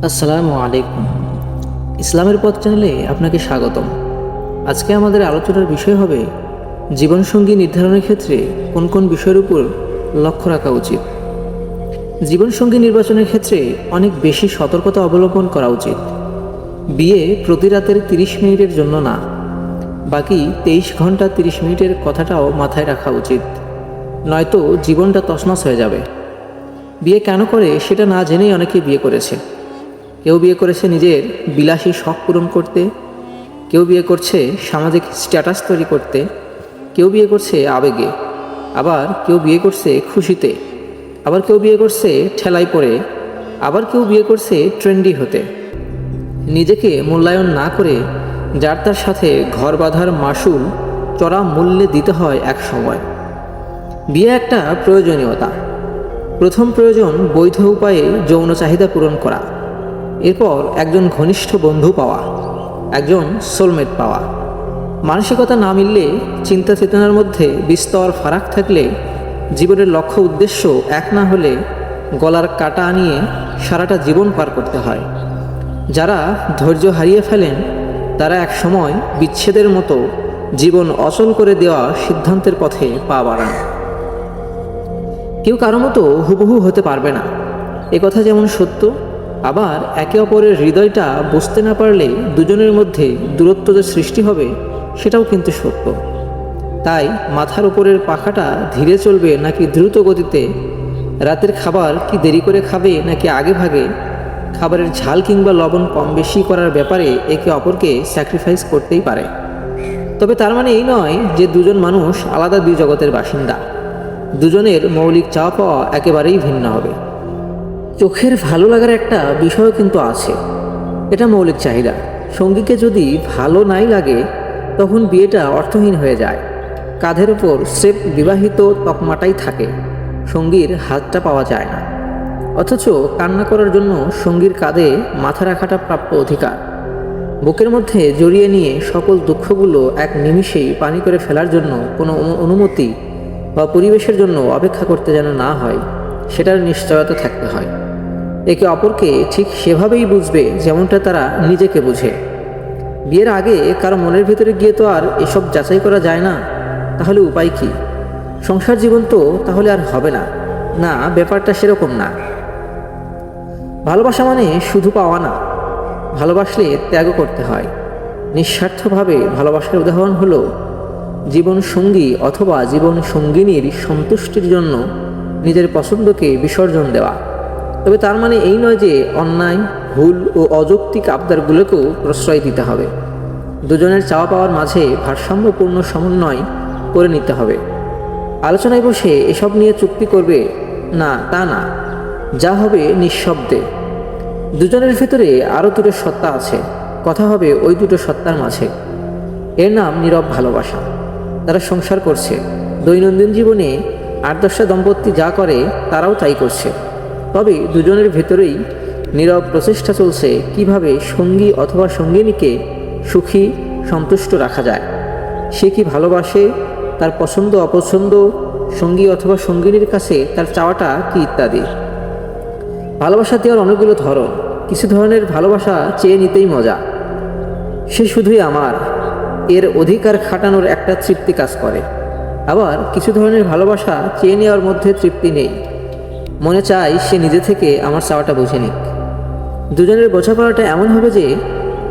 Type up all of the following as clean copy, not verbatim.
আসসালামু আলাইকুম। ইসলামের পথ চ্যানেলে আপনাকে স্বাগতম। আজকে আমাদের আলোচনার বিষয় হবে জীবনসঙ্গী নির্ধারণের ক্ষেত্রে কোন কোন বিষয়ের উপর লক্ষ্য রাখা উচিত। জীবনসঙ্গী নির্বাচনের ক্ষেত্রে অনেক বেশি সতর্কতা অবলম্বন করা উচিত। বিয়ে প্রতি রাতের 30 মিনিটের জন্য না, বাকি 23 ঘন্টা 30 মিনিটের কথাটাও মাথায় রাখা উচিত, নয়তো জীবনটা তছনছ হয়ে যাবে। বিয়ে কেন করে সেটা না জেনেই অনেকে বিয়ে করেছে। কেউ বিয়ে করেছে নিজের বিলাসী শখ পূরণ করতে, কেউ বিয়ে করছে সামাজিক স্ট্যাটাস তৈরি করতে, কেউ বিয়ে করছে আবেগে, আবার কেউ বিয়ে করছে খুশিতে, আবার কেউ বিয়ে করছে ঠেলায় পড়ে, আবার কেউ বিয়ে করছে ট্রেন্ডি হতে। নিজেকে মূল্যায়ন না করে যার তার সাথে ঘর বাঁধার মাসুল চড়া মূল্যে দিতে হয় এক সময়। বিয়ে একটা প্রয়োজনীয়তা। প্রথম প্রয়োজন বৈধ উপায়ে যৌন চাহিদা পূরণ করা, এরপর একজন ঘনিষ্ঠ বন্ধু পাওয়া, একজন সোলমেট পাওয়া। মানসিকতা না মিললে, চিন্তা চেতনার মধ্যে বিস্তর ফারাক থাকলে, জীবনের লক্ষ্য উদ্দেশ্য এক না হলে গলার কাটা আনিয়ে সারাটা জীবন পার করতে হয়। যারা ধৈর্য হারিয়ে ফেলেন তারা এক সময় বিচ্ছেদের মতো জীবন অচল করে দেওয়া সিদ্ধান্তের পথে পা বাড়ান। কেউ কারো মতো হুবহু হতে পারবে না, একথা যেমন সত্য, আবার একে অপরের হৃদয়টা বুঝতে না পারলে দুজনের মধ্যে দূরত্ব যে সৃষ্টি হবে সেটাও কিন্তু সত্য। তাই মাথার উপরের পাখাটা ধীরে চলবে নাকি দ্রুত গতিতে, রাতের খাবার কি দেরি করে খাবে নাকি আগে ভাগে, খাবারের ঝাল কিংবা লবণ কম বেশি করার ব্যাপারে একে অপরকে স্যাক্রিফাইস করতেই পারে। তবে তার মানে এই নয় যে দুজন মানুষ আলাদা দুই জগতের বাসিন্দা। দুজনের মৌলিক চাওয়া পাওয়া একেবারেই ভিন্ন হবে। চোখের ভালো লাগার একটা বিষয় কিন্তু আছে, এটা মৌলিক চাহিদা। সঙ্গীকে যদি ভালো নাই লাগে তখন বিয়েটা অর্থহীন হয়ে যায়। কাঁধের ওপর স্রেফ বিবাহিত তকমাটাই থাকে, সঙ্গীর হাতটা পাওয়া যায় না। অথচ কান্না করার জন্য সঙ্গীর কাঁধে মাথা রাখাটা প্রাপ্য অধিকার। বুকের মধ্যে জড়িয়ে নিয়ে সকল দুঃখগুলো এক নিমিষেই পানি করে ফেলার জন্য কোনো অনুমতি বা পরিবেশের জন্য অপেক্ষা করতে যেন না হয়, সেটার নিশ্চয়তা থাকতে হয়। একে অপরকে ঠিক সেভাবেই বুঝবে যেমনটা তারা নিজেকে বুঝে। বিয়ের আগে কারো মনের ভেতরে গিয়ে তো আর এসব যাচাই করা যায় না। তাহলে উপায় কি? সংসার জীবন তো তাহলে আর হবে না। না, ব্যাপারটা সেরকম না। ভালোবাসা মানে শুধু পাওয়া না, ভালোবাসলে ত্যাগও করতে হয়। নিঃস্বার্থভাবে ভালোবাসার উদাহরণ হলো জীবন সঙ্গী অথবা জীবন সঙ্গিনীর সন্তুষ্টির জন্য নিজের পছন্দকে বিসর্জন দেওয়া। তবে তার মানে এই নয় যে অন্যায়, ভুল ও অযৌক্তিক আবদারগুলোকেও প্রশ্রয় দিতে হবে। দুজনের চাওয়া পাওয়ার মাঝে ভারসাম্যপূর্ণ সমন্বয় করে নিতে হবে। আলোচনায় বসে এসব নিয়ে চুক্তি করবে না, তা না। যা হবে নিঃশব্দে। দুজনের ভিতরে আরও দুটো সত্তা আছে, কথা হবে ওই দুটো সত্তার মাঝে। এর নাম নীরব ভালোবাসা। তারা সংসার করছে, দৈনন্দিন জীবনে 8-10টা দম্পতি যা করে তারাও তাই করছে। তবে দুজনের ভেতরেই নীরব প্রচেষ্টা চলছে কিভাবে সঙ্গী অথবা সঙ্গিনীকে সুখী, সন্তুষ্ট রাখা যায়। সে কি ভালোবাসে, তার পছন্দ অপছন্দ, সঙ্গী অথবা সঙ্গিনীর কাছে তার চাওয়াটা কি, ইত্যাদি। ভালোবাসা দেওয়ার অনেকগুলো ধরন। কিছু ধরনের ভালোবাসা চেয়ে নিতেই মজা, সে শুধুই আমার, এর অধিকার খাটানোর একটা তৃপ্তি কাজ করে। আবার কিছু ধরনের ভালোবাসা চেয়ে নেওয়ার মধ্যে তৃপ্তি নেই, মনে চাই সে নিজে থেকে আমার চাওয়াটা বুঝে নিক। দুজনের বোঝাপড়াটা এমন হবে যে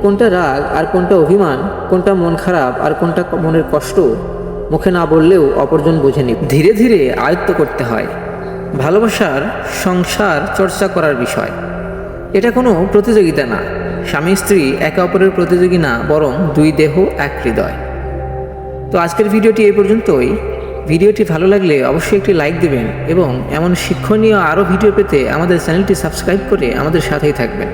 কোনটা রাগ আর কোনটা অভিমান, কোনটা মন খারাপ আর কোনটা মনের কষ্ট মুখে না বললেও অপরজন বুঝে নিক। ধীরে ধীরে আয়ত্ত করতে হয়। ভালোবাসার সংসার চর্চা করার বিষয়। এটা কোনো প্রতিযোগিতা না। স্বামী স্ত্রী একে অপরের প্রতিযোগী না, বরং দুই দেহ এক হৃদয়। তো আজকের ভিডিওটি এই পর্যন্তই। ভিডিওটি ভালো লাগলে অবশ্যই একটি লাইক দেবেন এবং এমন শিক্ষণীয় আরও ভিডিও পেতে আমাদের চ্যানেলটি সাবস্ক্রাইব করে আমাদের সাথেই থাকবেন।